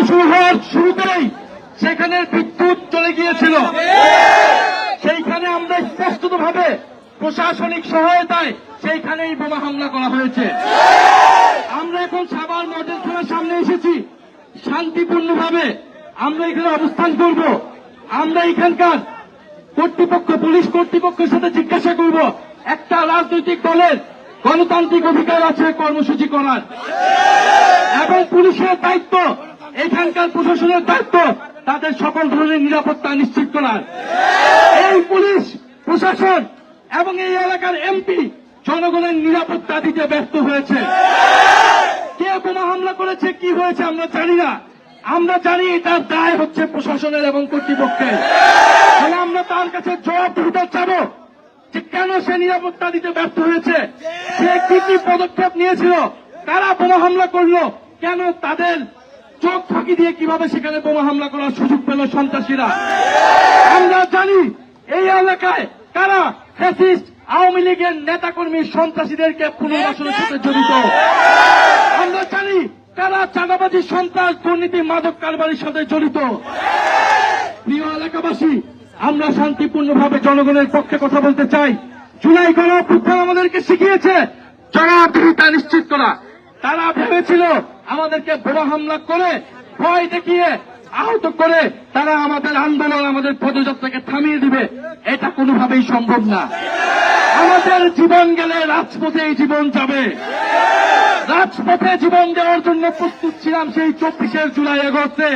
শুরু হওয়ার শুরুতেই সেখানে বিদ্যুৎ চলে গিয়েছিল। সেইখানে আমরা স্পষ্টতভাবে প্রশাসনিক সহায়তায় সেইখানেই বোমা হামলা করা হয়েছে। আমরা এখন সাভার মডেল থানার সামনে এসেছি শান্তিপূর্ণভাবে। আমরা এখানে অবস্থান করব। আমরা এখানকার কর্তৃপক্ষ, পুলিশ কর্তৃপক্ষের সাথে জিজ্ঞাসা করব, একটা রাজনৈতিক দলের গণতান্ত্রিক অধিকার আছে কর্মসূচি করার, এবং পুলিশের দায়িত্ব, এখানকার প্রশাসনের দায়িত্ব তাদের সকল ধরনের নিরাপত্তা নিশ্চিত করার। এই পুলিশ প্রশাসন এবং এই এলাকার এমপি জনগণের নিরাপত্তা দিতে ব্যর্থ হয়েছে। কে বোমা হামলা করেছে, কি হয়েছে আমরা জানি না। আমরা জানি তার দায় হচ্ছে প্রশাসনের এবং কর্তৃপক্ষের। তাহলে আমরা তার কাছে জবাবদিহিতা চাবো যে কেন সে নিরাপত্তা দিতে ব্যর্থ হয়েছে, সে কি কি পদক্ষেপ নিয়েছিল, কারা বোমা হামলা করলো, কেন তাদের চোখ ফাঁকি দিয়ে কিভাবে সেখানে বোমা হামলা করার সুযোগ পেল সন্ত্রাসীরা। আমরা জানি এই এলাকায় কারা ফ্যাসিস্ট আওয়ামী লীগের নেতাকর্মী সন্ত্রাসীদেরকে পুনর্বাসনের সাথে জড়িত। আমরা জানি কারা চাঁদাবাজি, সন্ত্রাস, দুর্নীতি, মাদক কারবারির সাথে জড়িত। প্রিয় এলাকাবাসী, আমরা শান্তিপূর্ণভাবে জনগণের পক্ষে কথা বলতে চাই। জুলাই গণঅভ্যুত্থান আমাদেরকে শিখিয়েছে জবাবদিহিতা নিশ্চিত করা। তারা ভেবেছিল আমাদেরকে বোমা হামলা করে, ভয় দেখিয়ে, আহত করে তারা আমাদের আন্দোলন, আমাদের পদযাত্রাকে থামিয়ে দিবে। এটা কোনোভাবেই সম্ভব না। আমাদের জীবন গেলে রাজপথেই জীবন যাবে। রাজপথে জীবন দেওয়ার জন্য প্রস্তুত ছিলাম সেই 24 জুলাই আগস্টে।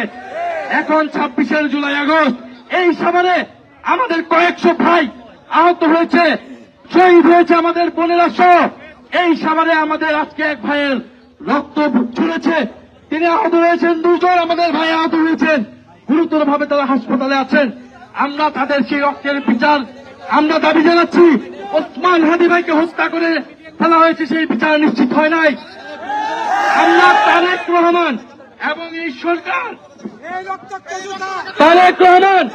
এখন 26 জুলাই আগস্ট। এই সাভারে আমাদের কয়েকশো ভাই আহত হয়েছে, শহীদ হয়েছে আমাদের বোনেরা সহ। এই সাভারে আমাদের আজকে এক ভাইয়ের রক্ত ঝরেছে, তিনি আহত হয়েছেন। 2 জন আমাদের ভাই আহত হয়েছেন, গুরুতরভাবে তারা হাসপাতালে আছেন। আমরা তাদের সেই রক্তের বিচার আমরা দাবি জানাচ্ছি। ওসমান হাদি ভাইকে হত্যা করে ফেলা হয়েছে, সেই বিচার নিশ্চিত হয় নাই। আমরা তারেক রহমান এবং এই সরকার, তারেক রহমান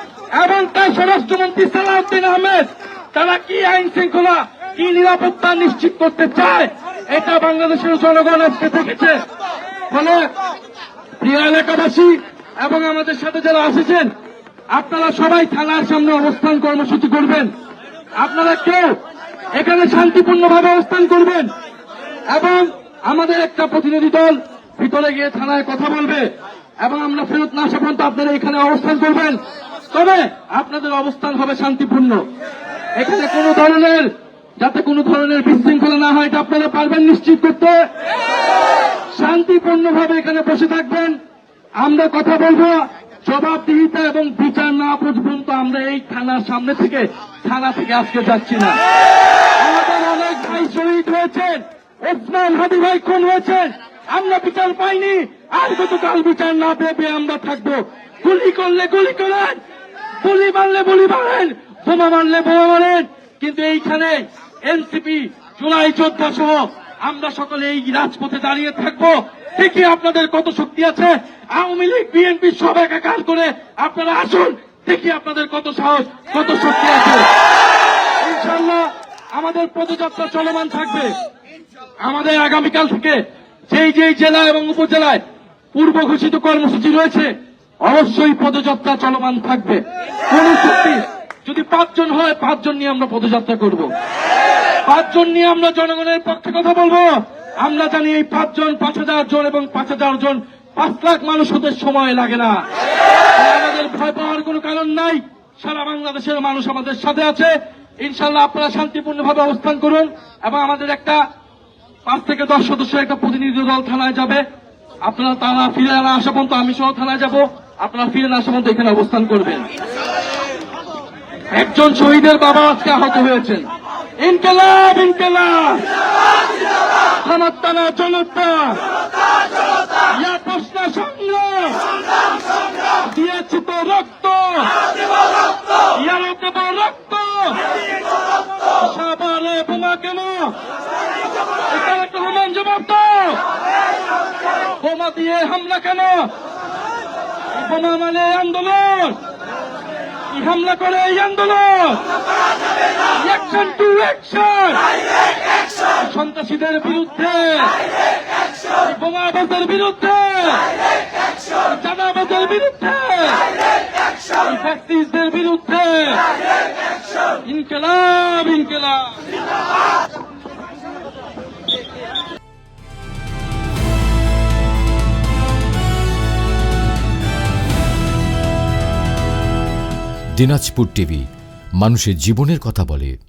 এবং তার স্বরাষ্ট্রমন্ত্রী সালাউদ্দিন আহমেদ, তারা কি আইন শৃঙ্খলা, কি নিরাপত্তা নিশ্চিত করতে চায়, এটা বাংলাদেশের জনগণ আজকে দেখেছে। ফলে প্রিয় এলাকাবাসী এবং আমাদের সাথে যারা আসেছেন, আপনারা সবাই থানার সামনে অবস্থান কর্মসূচি করবেন। আপনারা কেউ এখানে শান্তিপূর্ণভাবে অবস্থান করবেন এবং আমাদের একটা প্রতিনিধি দল ভিতরে গিয়ে থানায় কথা বলবে এবং আমরা ফেরত না আসা পর্যন্ত আপনারা এখানে অবস্থান করবেন। তবে আপনাদের অবস্থান হবে শান্তিপূর্ণ। এখানে যাতে কোনো ধরনের বিশৃঙ্খলা না হয়, এটা আপনারা পারবেন নিশ্চিত করতে। শান্তিপূর্ণভাবে এখানে বসে থাকবেন, আমরা কথা বলবো। জবাবদিহিতা এবং বিচার না পর্যন্ত আমরা এই থানার সামনে থেকে, থানা থেকে আজকে যাচ্ছি না। আমাদের অনেক ভাই শহীদ হয়েছেন, ওসমান হাদি ভাই খুন হয়েছেন, আমরা বিচার পাইনি। আর গতকাল বিচার না পেয়ে আমরা থাকবো। গুলি করলে গুলি করেন, গুলি মারলে গুলি মারেন, বোমা মারলে বোমা মারেন, কিন্তু এইখানে এনসিপি, জুলাই যোদ্ধা সহ আমরা সকলে এই রাজপথে দাঁড়িয়ে থাকবো। দেখি আপনাদের কত শক্তি আছে। আওয়ামী লীগ, বিএনপি সব একাকার করে আপনারা আসুন, দেখি আপনাদের কত সাহস, কত শক্তি আছে। ইনশাআল্লাহ আমাদের পদযাত্রা চলমান থাকবে। আমাদের আগামীকাল থেকে যেই যেই জেলা এবং উপজেলায় পূর্ব ঘোষিত কর্মসূচি রয়েছে, অবশ্যই পদযাত্রা চলমান থাকবে। কোন শক্তি যদি 5 জন হয়, 5 জন নিয়ে আমরা পদযাত্রা করব। 5 জন নিয়ে আমরা জনগণের পক্ষে কথা বলবো। আমরা জানি এই 5 জন 5000 জন এবং 5000 জন 5 লাখ মানুষ হতে সময় লাগে না। আমাদের ভয় পাওয়ার কোনো কারণ নাই। সারা বাংলাদেশের মানুষ আমাদের সাথে আছে। ইনশাআল্লাহ আপনারা শান্তিপূর্ণভাবে অবস্থান করুন এবং আমাদের একটা 5 থেকে 10 সদস্যের একটা প্রতিনিধি দল থানায় যাবে। আপনারা তারা ফিরে না আসা পর্যন্ত আমি সহ থানায় যাব। আপনারা ফিরে না আসা পর্যন্ত এখানে অবস্থান করবেন। একজন শহীদের বাবা আজকে আহত হয়েছেন। ইনকিলাব ইনকিলাব, জনতা জনতা, ইয়া প্রশ্ন সংগ্রাম, দিয়েছি তো রক্ত, ইয়ারও দেব রক্ত, সাভারে বোমা কেন, তারেক রহমান জবাব দাও, বোমা দিয়ে হামলা কেন, বোমা মানে আন্দোলন, হামলা করে এই আন্দোলন, অ্যাকশন টু অ্যাকশন, সন্ত্রাসীদের বিরুদ্ধে, বোমাবাজদের বিরুদ্ধে, ইনকিলাব ইনকিলাব। দিনাজপুর টিভি, মানুষের জীবনের কথা বলে।